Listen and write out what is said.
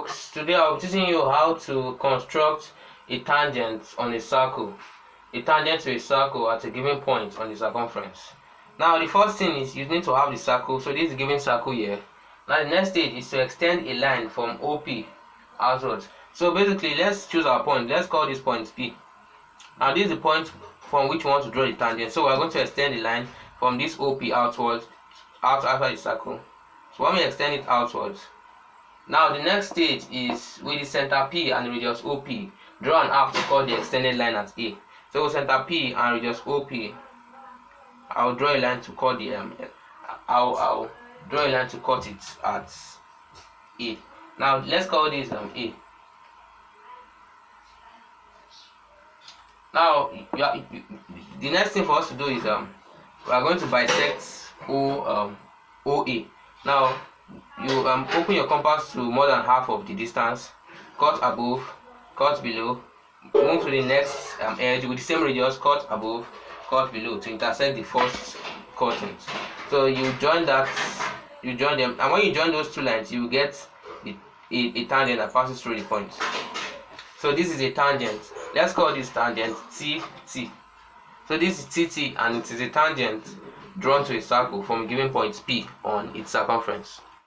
folks, today I'll be teaching you how to construct a tangent on a circle. A tangent to a circle at a given point on the circumference. Now the first thing is you need to have the circle, so this is the given circle here. Now the next stage is to extend a line from OP outwards. So basically let's choose our point, let's call this point P. Now this is the point from which we want to draw the tangent, so we're going to extend the line from this OP outwards, outside the circle. So when we extend it outwards, now the next stage is with the center P and the radius OP, draw an arc to cut the extended line at A. So center P and radius OP, I'll draw a line to cut the I'll draw a line to cut it at A. Now let's call this A. Now the next thing for us to do is we are going to bisect OA. Now you open your compass to more than half of the distance, cut above, cut below, move to the next edge with the same radius, cut above, cut below to intersect the first cuttings. So you join them, and when you join those two lines, you will get a tangent that passes through the point. So this is a tangent. Let's call this tangent TT. So this is TT, and it is a tangent drawn to a circle from a given point P on its circumference.